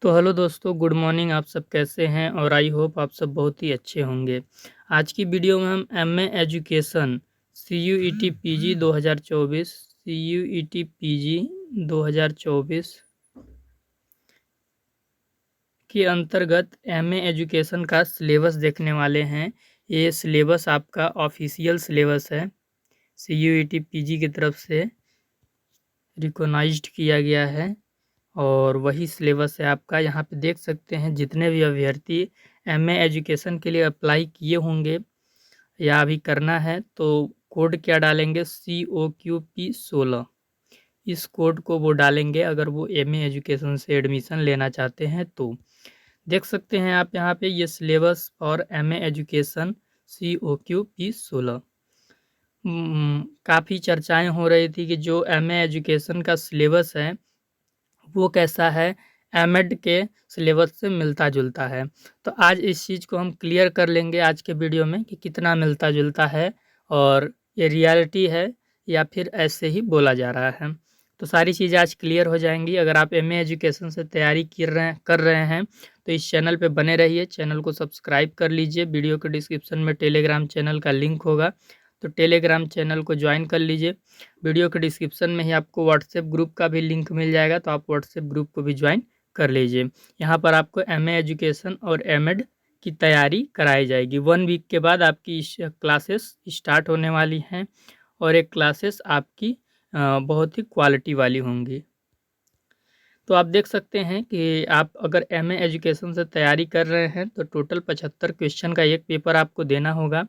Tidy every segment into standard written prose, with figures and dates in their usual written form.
तो हेलो दोस्तों, good morning. आप सब कैसे हैं? और आई होप आप सब बहुत ही अच्छे होंगे। आज की वीडियो में हम MA education CUET PG 2024 CUET PG 2024 के अंतर्गत एमए एजुकेशन का सिलेबस देखने वाले हैं। ये सिलेबस आपका ऑफिशियल सिलेबस है, CUET PG की तरफ से रिकॉग्नाइज्ड किया गया है और वही सिलेबस है आपका। यहाँ पे देख सकते हैं जितने भी अभ्यर्थी एमए एजुकेशन के लिए अप्लाई किए होंगे या अभी करना है तो कोड क्या डालेंगे, COQP16। इस कोड को वो डालेंगे अगर वो एमए एजुकेशन से एडमिशन लेना चाहते हैं। तो देख सकते हैं आप यहाँ पे ये सिलेबस और एमए एजुकेशन COQP16। काफ़ी चर्चाएं हो रही थी कि जो एमए एजुकेशन का सिलेबस है वो कैसा है, एमएड के सिलेबस से मिलता-जुलता है। तो आज इस चीज़ को हम क्लियर कर लेंगे आज के वीडियो में कि कितना मिलता-जुलता है और ये रियलिटी है या फिर ऐसे ही बोला जा रहा है। तो सारी चीज़ें आज क्लियर हो जाएँगी। अगर आप एमए एजुकेशन से तैयारी कर रहे हैं तो इस चैनल पे बने रहिए, चैनल को सब्सक्राइब कर लीजिए। वीडियो के डिस्क्रिप्शन में टेलीग्राम चैनल का लिंक होगा, तो टेलीग्राम चैनल को ज्वाइन कर लीजिए। वीडियो के डिस्क्रिप्शन में ही आपको व्हाट्सएप ग्रुप का भी लिंक मिल जाएगा, तो आप व्हाट्सएप ग्रुप को भी ज्वाइन कर लीजिए। यहाँ पर आपको एमए एजुकेशन और एमएड की तैयारी कराई जाएगी। 1 वीक के बाद आपकी क्लासेस स्टार्ट होने वाली हैं और एक क्लासेस आपकी बहुत ही क्वालिटी वाली होंगी। तो आप देख सकते हैं कि आप अगर एमए एजुकेशन से तैयारी कर रहे हैं तो टोटल 75 क्वेश्चन का एक पेपर आपको देना होगा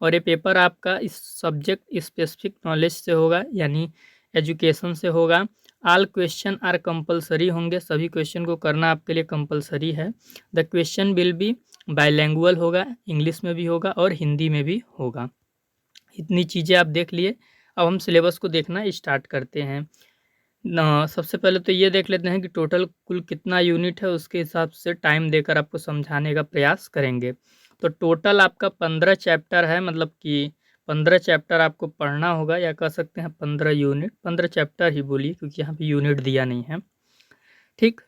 और ये पेपर आपका इस सब्जेक्ट स्पेसिफिक नॉलेज से होगा, यानी एजुकेशन से होगा। ऑल क्वेश्चन आर कंपलसरी होंगे, सभी क्वेश्चन को करना आपके लिए कंपलसरी है। द क्वेश्चन विल बी बाइलैंग्वेज होगा, इंग्लिश में भी होगा और हिंदी में भी होगा। इतनी चीज़ें आप देख लिए। अब हम सिलेबस को देखना स्टार्ट करते हैं। सबसे पहले तो ये देख लेते हैं कि टोटल कुल कितना यूनिट है, उसके हिसाब से टाइम देकर आपको समझाने का प्रयास करेंगे। तो टोटल आपका 15 चैप्टर है, मतलब कि 15 चैप्टर आपको पढ़ना होगा, या कह सकते हैं 15 यूनिट, 15 चैप्टर ही बोलिए क्योंकि यहाँ पे यूनिट दिया नहीं है। ठीक,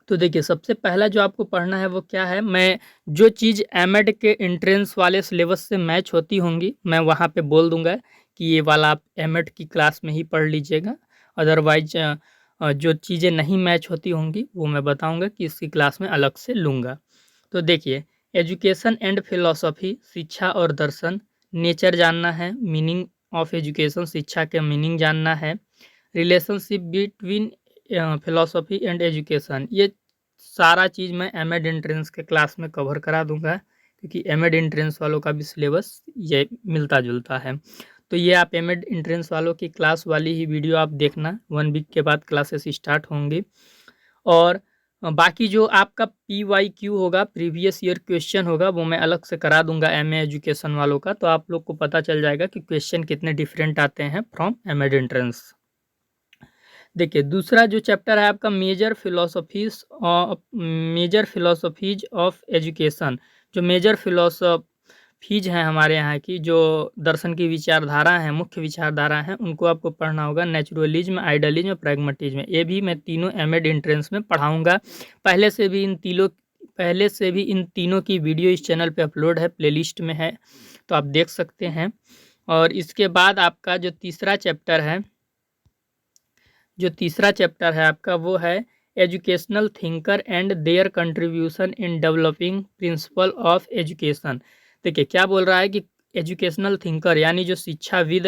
तो देखिए सबसे पहला जो आपको पढ़ना है वो क्या है। मैं जो चीज़ एमएड के एंट्रेंस वाले सिलेबस से मैच होती होंगी मैं वहाँ पे बोल दूंगा कि ये वाला आप एमएड की क्लास में ही पढ़ लीजिएगा। अदरवाइज जो चीज़ें नहीं मैच होती होंगी वो मैं बताऊंगा कि इसकी क्लास में अलग से लूँगा। तो देखिए, एजुकेशन एंड फिलॉसफी, शिक्षा और दर्शन। नेचर जानना है, मीनिंग ऑफ एजुकेशन, शिक्षा के मीनिंग जानना है। Relationship between philosophy and education, ये सारा चीज़ मैं एमएड एंट्रेंस के क्लास में कवर करा दूंगा क्योंकि एमएड एंट्रेंस वालों का भी सिलेबस ये मिलता जुलता है। तो ये आप एमएड एंट्रेंस वालों की क्लास वाली ही वीडियो आप देखना, 1 वीक के बाद क्लासेस स्टार्ट होंगी। और बाकी जो आपका PYQ होगा, प्रीवियस ईयर क्वेश्चन होगा, वो मैं अलग से करा दूंगा एमए एजुकेशन वालों का, तो आप लोग को पता चल जाएगा कि क्वेश्चन कितने डिफरेंट आते हैं फ्रॉम एमएड एंट्रेंस। देखिए दूसरा जो चैप्टर है आपका मेजर फिलोसफीज ऑफ एजुकेशन। जो मेजर फिलोसफीज हैं हमारे यहाँ की, जो दर्शन की विचारधारा हैं, मुख्य विचारधारा हैं, उनको आपको पढ़ना होगा। नेचुरलिज्म, आइडियलिज्म, प्रैग्मेटिज्म, ये भी मैं तीनों एमएड एंट्रेंस में पढ़ाऊँगा। पहले से भी इन तीनों की वीडियो इस चैनल पे अपलोड है, प्लेलिस्ट में है, तो आप देख सकते हैं। और इसके बाद आपका जो तीसरा चैप्टर है आपका वो है educational thinker and there contribution in developing principle of education. देखिए क्या बोल रहा है कि एजुकेशनल थिंकर यानी जो शिक्षाविद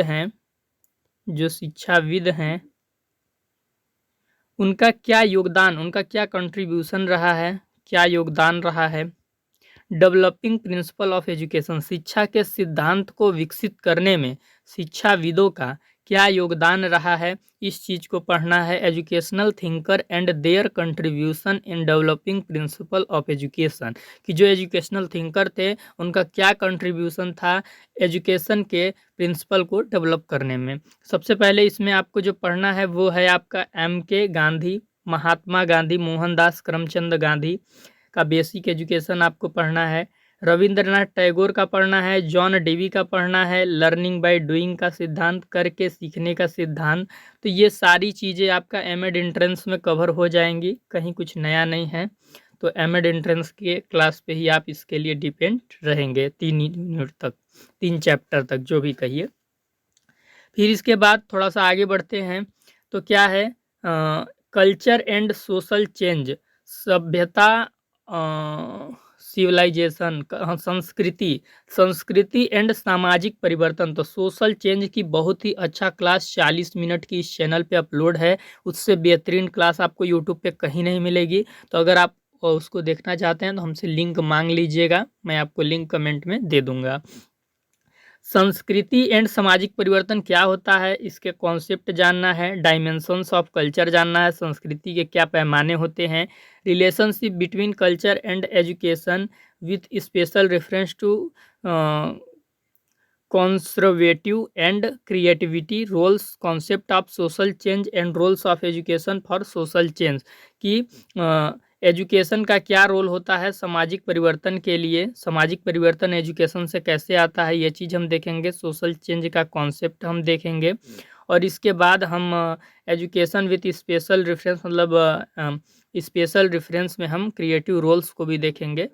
हैं उनका क्या योगदान, उनका क्या कंट्रीब्यूशन रहा है, क्या योगदान रहा है डेवलपिंग प्रिंसिपल ऑफ एजुकेशन, शिक्षा के सिद्धांत को विकसित करने में शिक्षाविदों का क्या योगदान रहा है, इस चीज़ को पढ़ना है। Educational thinker and there contribution in developing principle of education, कि जो एजुकेशनल थिंकर थे उनका क्या कंट्रीब्यूशन था एजुकेशन के प्रिंसिपल को डेवलप करने में। सबसे पहले इसमें आपको जो पढ़ना है वो है आपका MK गांधी, महात्मा गांधी, मोहनदास करमचंद गांधी का बेसिक एजुकेशन आपको पढ़ना है। रविंद्रनाथ टैगोर का पढ़ना है, जॉन डेवी का पढ़ना है, लर्निंग बाय डूइंग का सिद्धांत, करके सीखने का सिद्धांत। तो ये सारी चीज़ें आपका एमएड एंट्रेंस में कवर हो जाएंगी, कहीं कुछ नया नहीं है। तो एमएड एंट्रेंस के क्लास पे ही आप इसके लिए डिपेंड रहेंगे 3 यूनिट तक, 3 चैप्टर तक जो भी कहिए। फिर इसके बाद थोड़ा सा आगे बढ़ते हैं, तो क्या है कल्चर एंड सोशल चेंज, सभ्यता, सिविलाइजेशन, संस्कृति एंड सामाजिक परिवर्तन। तो सोशल चेंज की बहुत ही अच्छा क्लास 40 मिनट की इस चैनल पे अपलोड है, उससे बेहतरीन क्लास आपको यूट्यूब पे कहीं नहीं मिलेगी। तो अगर आप उसको देखना चाहते हैं तो हमसे लिंक मांग लीजिएगा, मैं आपको लिंक कमेंट में दे दूंगा। संस्कृति एंड सामाजिक परिवर्तन क्या होता है, इसके कॉन्सेप्ट जानना है, डायमेंशंस ऑफ कल्चर जानना है, संस्कृति के क्या पैमाने होते हैं, relationship between culture and education with special reference to conservative and creativity, roles, concept of social change and roles of education for social change, कि एजुकेशन का क्या रोल होता है सामाजिक परिवर्तन के लिए, सामाजिक परिवर्तन एजुकेशन से कैसे आता है, ये चीज़ हम देखेंगे। सोशल चेंज का कॉन्सेप्ट हम देखेंगे, और इसके बाद हम एजुकेशन विथ स्पेशल रेफरेंस, मतलब स्पेशल रेफरेंस में हम क्रिएटिव रोल्स को भी देखेंगे।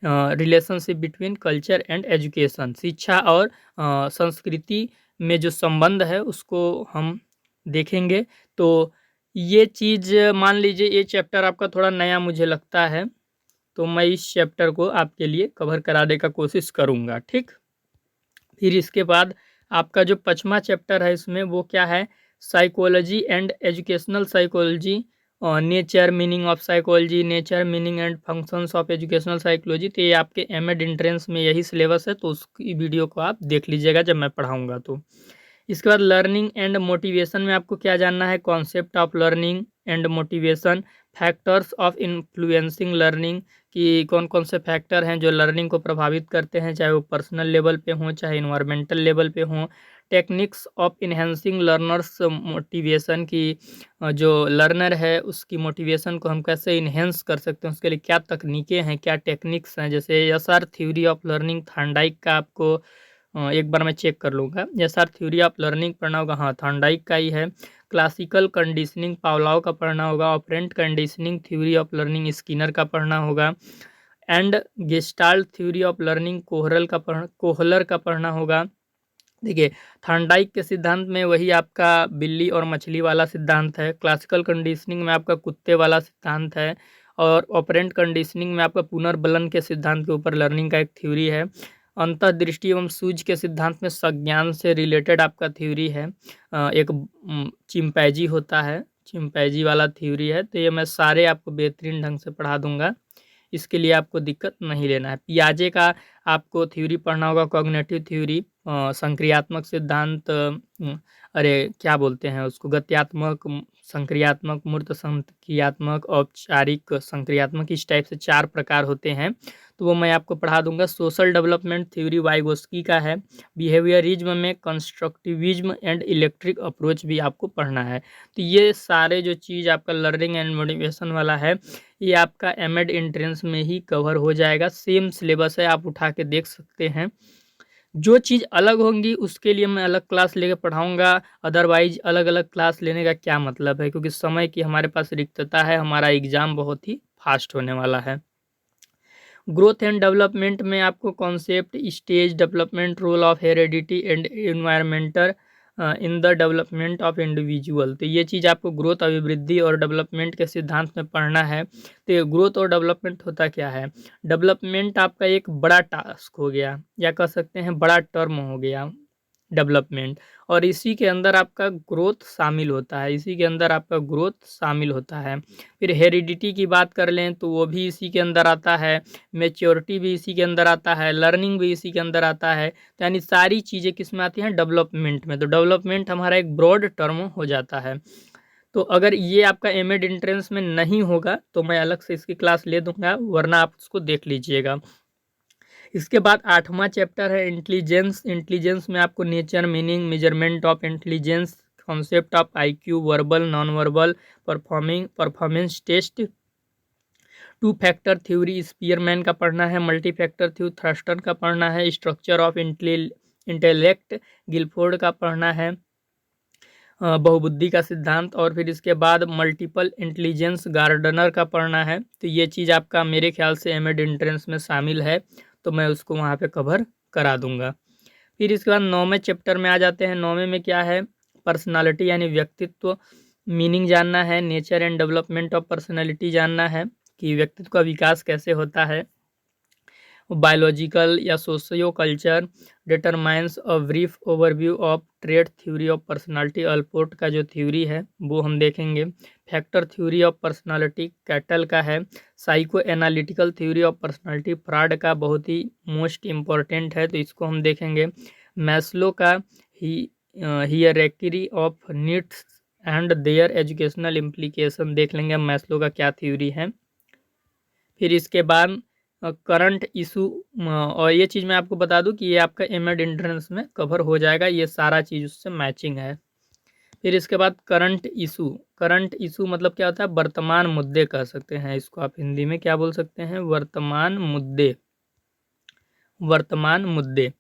Relationship between culture and education, शिक्षा और संस्कृति में जो संबंध है उसको हम देखेंगे। तो ये चीज़ मान लीजिए, ये चैप्टर आपका थोड़ा नया मुझे लगता है, तो मैं इस चैप्टर को आपके लिए कवर कराने का कोशिश करूँगा, ठीक। फिर इसके बाद आपका जो 5वां चैप्टर है इसमें वो क्या है, psychology and educational psychology, nature meaning of psychology, nature meaning and functions of educational psychology. तो ये आपके एमएड एंट्रेंस में यही सिलेबस है, तो उसकी वीडियो को आप देख लीजिएगा जब मैं पढ़ाऊँगा तो। इसके बाद लर्निंग एंड मोटिवेशन में आपको क्या जानना है, concept of learning and motivation, factors of influencing learning, कि कौन कौन से फैक्टर हैं जो लर्निंग को प्रभावित करते हैं, चाहे वो पर्सनल लेवल पे हों चाहे इन्वायरमेंटल लेवल पे हों। Techniques of enhancing learners motivation, की जो लर्नर है उसकी मोटिवेशन को हम कैसे इन्हेंस कर सकते हैं, उसके लिए क्या तकनीकें हैं, क्या टेक्निक्स हैं। जैसे SR theory of learning Thorndike का आपको एक बार मैं चेक कर लूँगा, एसआर थ्योरी ऑफ लर्निंग पढ़ना होगा, हाँ थॉर्नडाइक का ही है। क्लासिकल कंडीशनिंग पावलोव का पढ़ना होगा, operant conditioning theory of learning Skinner का पढ़ना होगा, and gestalt theory of learning Kohler का पढ़ना होगा। देखिए, थॉर्नडाइक के सिद्धांत में वही आपका बिल्ली और मछली वाला सिद्धांत है, क्लासिकल कंडीशनिंग में आपका कुत्ते वाला सिद्धांत है, और ऑपरेंट कंडीशनिंग में आपका पुनर्बलन के सिद्धांत के ऊपर लर्निंग का एक थ्योरी है। अंतर्दृष्टि एवं सूझ के सिद्धांत में संज्ञान से रिलेटेड आपका थ्योरी है। एक चिंपैंजी होता है, चिंपैंजी वाला थ्योरी है। तो ये मैं सारे आपको बेहतरीन ढंग से पढ़ा दूंगा, इसके लिए आपको दिक्कत नहीं लेना है। पियाजे का आपको थ्योरी पढ़ना होगा, कॉग्निटिव थ्योरी, संक्रियात्मक सिद्धांत, अरे क्या बोलते हैं उसको, गत्यात्मक, संक्रियात्मक, मूर्त संक्रियात्मक, औपचारिक संक्रियात्मक, इस टाइप से 4 प्रकार होते हैं, तो वो मैं आपको पढ़ा दूंगा। सोशल डेवलपमेंट थ्योरी वाइगोस्की का है। बिहेवियरिज्म में कंस्ट्रक्टिविज्म एंड इलेक्ट्रिक अप्रोच भी आपको पढ़ना है। तो ये सारे जो चीज़ आपका लर्निंग एंड मोटिवेशन वाला है, ये आपका एमएड एंट्रेंस में ही कवर हो जाएगा। सेम सिलेबस है, आप उठा के देख सकते हैं। जो चीज़ अलग होंगी उसके लिए मैं अलग क्लास लेकर पढ़ाऊँगा, अदरवाइज़ अलग अलग क्लास लेने का क्या मतलब है, क्योंकि समय की हमारे पास रिक्तता है, हमारा एग्ज़ाम बहुत ही फास्ट होने वाला है। ग्रोथ एंड डेवलपमेंट में आपको concept, stage development, role of heredity and environmental in the development of individual, तो ये चीज़ आपको ग्रोथ, अभिवृद्धि और डेवलपमेंट के सिद्धांत में पढ़ना है। तो ये ग्रोथ और डेवलपमेंट होता क्या है, डेवलपमेंट आपका एक बड़ा टास्क हो गया, या कह सकते हैं बड़ा टर्म हो गया डेवलपमेंट, और इसी के अंदर आपका ग्रोथ शामिल होता है, इसी के अंदर आपका ग्रोथ शामिल होता है। फिर हेरिडिटी की बात कर लें तो वो भी इसी के अंदर आता है, मैच्योरिटी भी इसी के अंदर आता है, लर्निंग भी इसी के अंदर आता है। तो यानी सारी चीज़ें किस में आती हैं, डेवलपमेंट में। तो डेवलपमेंट हमारा एक ब्रॉड टर्म हो जाता है। तो अगर ये आपका एमएड एंट्रेंस में नहीं होगा तो मैं अलग से इसकी क्लास ले दूंगा, वरना आप उसको देख लीजिएगा। इसके बाद 8वां चैप्टर है इंटेलिजेंस। इंटेलिजेंस में आपको nature, meaning, measurement of intelligence, concept of IQ, verbal, non verbal, performance test, two factor theory Spearman का पढ़ना है, मल्टी फैक्टर थ्योरी थ्रस्टन का पढ़ना है, स्ट्रक्चर ऑफ इंटेलेक्ट गिलफोर्ड का पढ़ना है, बहुबुद्धि का सिद्धांत, और फिर इसके बाद मल्टीपल इंटेलिजेंस गार्डनर का पढ़ना है। तो ये चीज़ आपका मेरे ख्याल से एमएड एंट्रेंस में शामिल है, तो मैं उसको वहाँ पे कवर करा दूंगा। फिर इसके बाद 9वें चैप्टर में आ जाते हैं। 9वें में क्या है, पर्सनालिटी यानी व्यक्तित्व, मीनिंग जानना है, nature and development of personality जानना है कि व्यक्तित्व का विकास कैसे होता है, बायोलॉजिकल या socio culture determines a brief overview of trade theory of personality, Allport का जो थ्योरी है वो हम देखेंगे, factor theory of personality cattle का है, psycho analytical theory of personality fraud का बहुत ही मोस्ट इम्पॉर्टेंट है तो इसको हम देखेंगे, मैस्लो का hierarchy of needs and their educational implication देख लेंगे हम मैस्लो का क्या थ्योरी है। फिर इसके बाद करंट इशू, और ये चीज़ मैं आपको बता दूं कि ये आपका एमएड एंट्रेंस में कवर हो जाएगा, ये सारा चीज़ उससे मैचिंग है। फिर इसके बाद करंट इशू मतलब क्या होता है, वर्तमान मुद्दे कह सकते हैं इसको, आप हिंदी में क्या बोल सकते हैं, वर्तमान मुद्दे।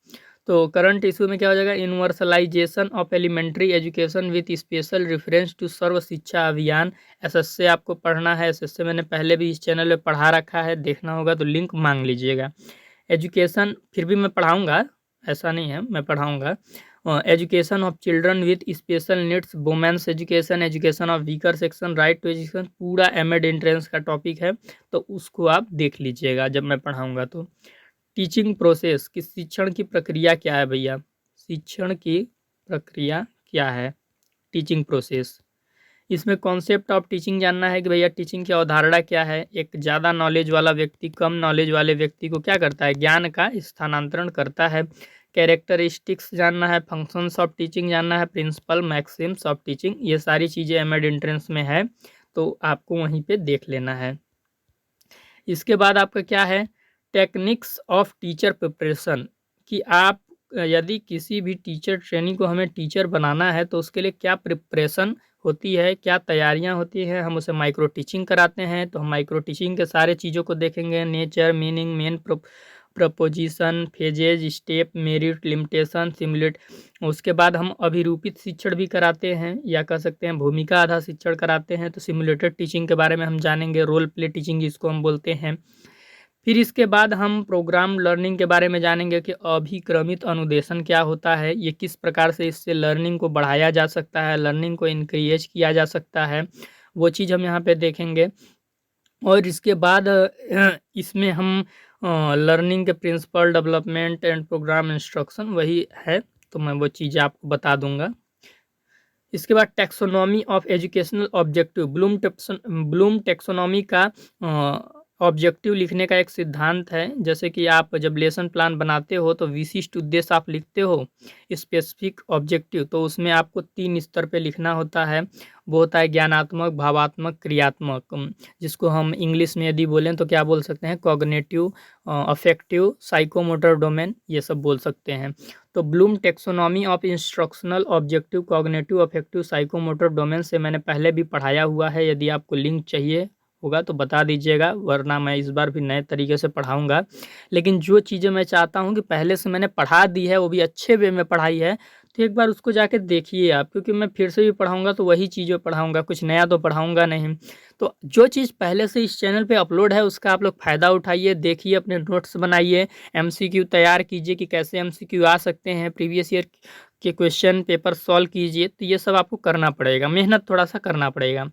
तो करंट इशू में क्या हो जाएगा, universalisation of elementary education with special reference to Sarva Shiksha Abhiyan, SSA आपको पढ़ना है। एसएसए मैंने पहले भी इस चैनल पे पढ़ा रखा है, देखना होगा तो लिंक मांग लीजिएगा। एजुकेशन फिर भी मैं पढ़ाऊँगा, ऐसा नहीं है, मैं पढ़ाऊँगा। Education of children with special needs, women's education, education of weaker section, right to education, पूरा एमएड एंट्रेंस का टॉपिक है तो उसको आप देख लीजिएगा जब मैं पढ़ाऊँगा तो। टीचिंग प्रोसेस कि शिक्षण की प्रक्रिया क्या है भैया, शिक्षण की प्रक्रिया क्या है, टीचिंग प्रोसेस। इसमें कॉन्सेप्ट ऑफ टीचिंग जानना है कि भैया टीचिंग की अवधारणा क्या है। एक ज़्यादा नॉलेज वाला व्यक्ति कम नॉलेज वाले व्यक्ति को क्या करता है, ज्ञान का स्थानांतरण करता है। कैरेक्टरिस्टिक्स जानना है, फंक्शंस ऑफ टीचिंग जानना है, प्रिंसिपल मैक्सिम्स ऑफ टीचिंग, ये सारी चीज़ें एमएड एंट्रेंस में है तो आपको वहीं पे देख लेना है। इसके बाद आपका क्या है, टेक्निक्स ऑफ टीचर प्रिपरेशन कि आप यदि किसी भी टीचर ट्रेनिंग को हमें टीचर बनाना है तो उसके लिए क्या प्रिपरेशन होती है, क्या तैयारियां होती हैं। हम उसे माइक्रो टीचिंग कराते हैं तो हम माइक्रो टीचिंग के सारे चीज़ों को देखेंगे, nature, meaning, main preposition, phases, step, merit, limitation, simulate. उसके बाद हम अभिरूपित शिक्षण भी कराते हैं या कह सकते हैं भूमिका आधार शिक्षण कराते हैं, तो सिमुलेटेड टीचिंग के बारे में हम जानेंगे, रोल प्ले टीचिंग जिसको हम बोलते हैं। फिर इसके बाद हम प्रोग्राम लर्निंग के बारे में जानेंगे कि अभिक्रमित अनुदेशन क्या होता है, ये किस प्रकार से इससे लर्निंग को बढ़ाया जा सकता है, लर्निंग को इनक्रीज किया जा सकता है, वो चीज़ हम यहाँ पे देखेंगे। और इसके बाद इसमें हम लर्निंग के principle, development and programme instruction वही है तो मैं वो चीज़ें आपको बता दूंगा। इसके बाद taxonomy of educational objective, Bloom taxonomy का ऑब्जेक्टिव लिखने का एक सिद्धांत है। जैसे कि आप जब लेसन प्लान बनाते हो तो विशिष्ट उद्देश्य आप लिखते हो, स्पेसिफिक ऑब्जेक्टिव, तो उसमें आपको 3 स्तर पे लिखना होता है। वो होता है ज्ञानात्मक, भावात्मक, क्रियात्मक, जिसको हम इंग्लिश में यदि बोलें तो क्या बोल सकते हैं, कॉग्निटिव, अफेक्टिव, साइकोमोटर डोमेन, ये सब बोल सकते हैं। तो Bloom taxonomy of instructional objective, cognitive, affective, psychomotor domain से मैंने पहले भी पढ़ाया हुआ है, यदि आपको लिंक चाहिए होगा तो बता दीजिएगा, वरना मैं इस बार भी नए तरीके से पढ़ाऊंगा। लेकिन जो चीज़ें मैं चाहता हूं कि पहले से मैंने पढ़ा दी है वो भी अच्छे वे में पढ़ाई है, तो एक बार उसको जाके देखिए आप, क्योंकि मैं फिर से भी पढ़ाऊंगा तो वही चीज़ें पढ़ाऊंगा, कुछ नया तो पढ़ाऊंगा नहीं। तो जो चीज़ पहले से इस चैनल पे अपलोड है उसका आप लोग फ़ायदा उठाइए, देखिए, अपने नोट्स बनाइए, एमसीक्यू तैयार कीजिए कि कैसे एमसीक्यू आ सकते हैं, प्रीवियस ईयर के क्वेश्चन पेपर सॉल्व कीजिए। तो ये सब आपको करना पड़ेगा, मेहनत थोड़ा सा करना पड़ेगा।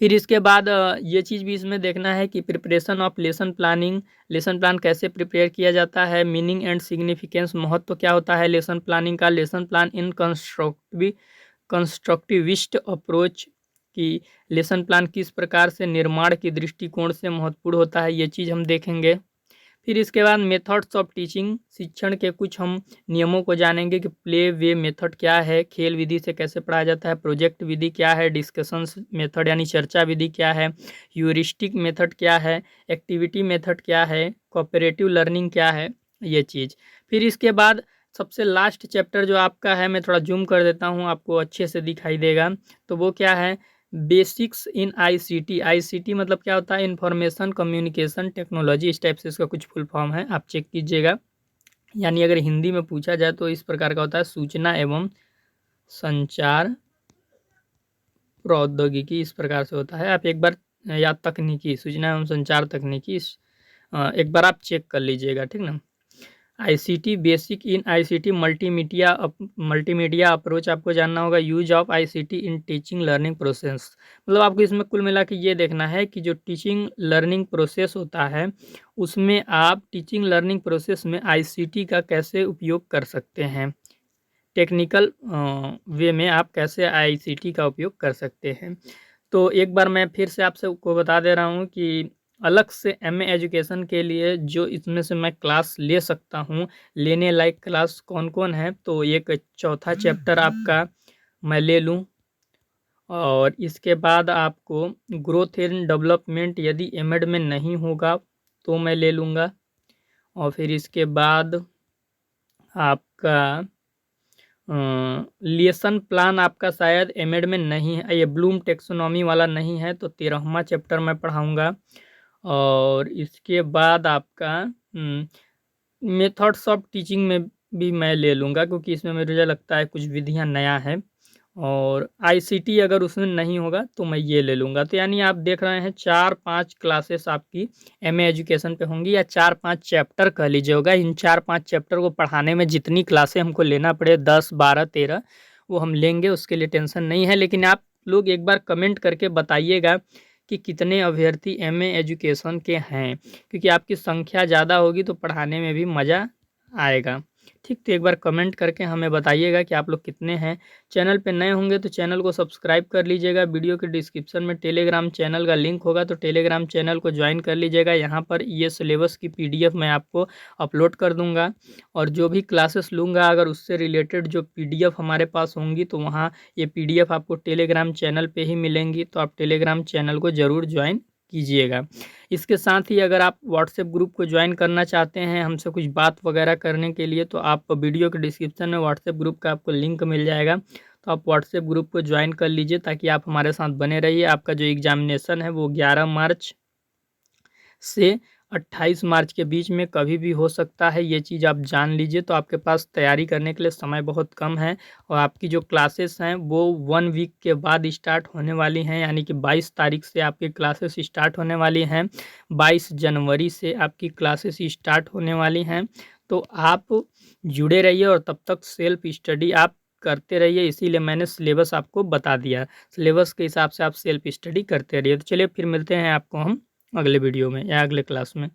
फिर इसके बाद ये चीज़ भी इसमें देखना है कि preparation of lesson planning, lesson plan कैसे प्रिपेयर किया जाता है, मीनिंग एंड सिग्निफिकेंस, महत्व क्या होता है लेसन प्लानिंग का, lesson plan in constructivist approach कि लेसन प्लान किस प्रकार से निर्माण की दृष्टिकोण से महत्वपूर्ण होता है, ये चीज़ हम देखेंगे। फिर इसके बाद मेथड्स ऑफ टीचिंग, शिक्षण के कुछ हम नियमों को जानेंगे कि प्ले वे मेथड क्या है, खेल विधि से कैसे पढ़ाया जाता है, प्रोजेक्ट विधि क्या है, डिस्कशंस मेथड यानी चर्चा विधि क्या है, ह्यूरिस्टिक मेथड क्या है, एक्टिविटी मेथड क्या है, कोऑपरेटिव लर्निंग क्या है, ये चीज़। फिर इसके बाद सबसे लास्ट चैप्टर जो आपका है, मैं थोड़ा जूम कर देता हूँ आपको अच्छे से दिखाई देगा, तो वो क्या है, बेसिक्स इन आईसीटी। आईसीटी मतलब क्या होता है? इंफॉर्मेशन कम्युनिकेशन टेक्नोलॉजी, इस टाइप से इसका कुछ फुल फॉर्म है, आप चेक कीजिएगा। यानी अगर हिंदी में पूछा जाए तो इस प्रकार का होता है, सूचना एवं संचार प्रौद्योगिकी, इस प्रकार से होता है। आप एक बार या तकनीकी, सूचना एवं संचार तकनीकी, एक बार आप चेक कर लीजिएगा, ठीक ना। ICT basic in ICT multimedia approach आपको जानना होगा। Use of ICT in teaching learning process, मतलब आपको इसमें कुल मिला के ये देखना है कि जो टीचिंग लर्निंग प्रोसेस होता है उसमें आप टीचिंग लर्निंग प्रोसेस में आईसीटी का कैसे उपयोग कर सकते हैं, टेक्निकल वे में आप कैसे आईसीटी का उपयोग कर सकते हैं। तो एक बार मैं फिर से आपसे को बता दे रहा हूँ कि अलग से एमए एजुकेशन के लिए जो इसमें से मैं क्लास ले सकता हूँ, लेने लायक क्लास कौन-कौन है, तो एक चौथा चैप्टर आपका मैं ले लूँ, और इसके बाद आपको ग्रोथ एंड डेवलपमेंट यदि एमएड में नहीं होगा तो मैं ले लूँगा, और फिर इसके बाद आपका लेसन प्लान आपका शायद एमएड में नहीं है, ये ब्लूम टेक्सोनॉमी वाला नहीं है, तो 13वां चैप्टर मैं पढ़ाऊँगा। और इसके बाद आपका मेथड्स ऑफ टीचिंग में भी मैं ले लूँगा, क्योंकि इसमें मुझे लगता है कुछ विधियाँ नया है, और आईसीटी अगर उसमें नहीं होगा तो मैं ये ले लूँगा। तो यानी आप देख रहे हैं 4-5 क्लासेस आपकी एमए एजुकेशन पे होंगी, या 4-5 चैप्टर कह लीजिए होगा। इन 4-5 चैप्टर को पढ़ाने में जितनी क्लासें हमको लेना पड़े, 10, 12, 13, वो हम लेंगे, उसके लिए टेंशन नहीं है। लेकिन आप लोग एक बार कमेंट करके बताइएगा कि कितने अभ्यर्थी एमए एजुकेशन के हैं, क्योंकि आपकी संख्या ज़्यादा होगी तो पढ़ाने में भी मज़ा आएगा। ठीक, तो एक बार कमेंट करके हमें बताइएगा कि आप लोग कितने हैं। चैनल पे नए होंगे तो चैनल को सब्सक्राइब कर लीजिएगा। वीडियो के डिस्क्रिप्शन में टेलीग्राम चैनल का लिंक होगा, तो टेलीग्राम चैनल को ज्वाइन कर लीजिएगा। यहाँ पर ये सिलेबस की पीडीएफ मैं आपको अपलोड कर दूँगा, और जो भी क्लासेस लूँगा अगर उससे रिलेटेड जो पीडीएफ हमारे पास होंगी तो वहाँ ये पीडीएफ आपको टेलीग्राम चैनल पे ही मिलेंगी, तो आप टेलीग्राम चैनल को ज़रूर ज्वाइन कीजिएगा। इसके साथ ही अगर आप व्हाट्सएप ग्रुप को ज्वाइन करना चाहते हैं हमसे कुछ बात वगैरह करने के लिए, तो आप वीडियो के डिस्क्रिप्शन में व्हाट्सएप ग्रुप का आपको लिंक मिल जाएगा, तो आप व्हाट्सएप ग्रुप को ज्वाइन कर लीजिए, ताकि आप हमारे साथ बने रहिए। आपका जो एग्जामिनेशन है वो 11 मार्च से 28 मार्च के बीच में कभी भी हो सकता है, ये चीज़ आप जान लीजिए। तो आपके पास तैयारी करने के लिए समय बहुत कम है, और आपकी जो क्लासेस हैं वो 1 वीक के बाद स्टार्ट होने वाली हैं, यानी कि 22 तारीख से आपकी क्लासेस स्टार्ट होने वाली हैं, 22 जनवरी से आपकी क्लासेस स्टार्ट होने वाली हैं। तो आप जुड़े रहिए, और तब तक सेल्फ स्टडी आप करते रहिए, इसीलिए मैंने सिलेबस आपको बता दिया। सिलेबस के हिसाब से आप सेल्फ स्टडी करते रहिए। तो चलिए फिर मिलते हैं आपको हम अगले वीडियो में या अगले क्लास में।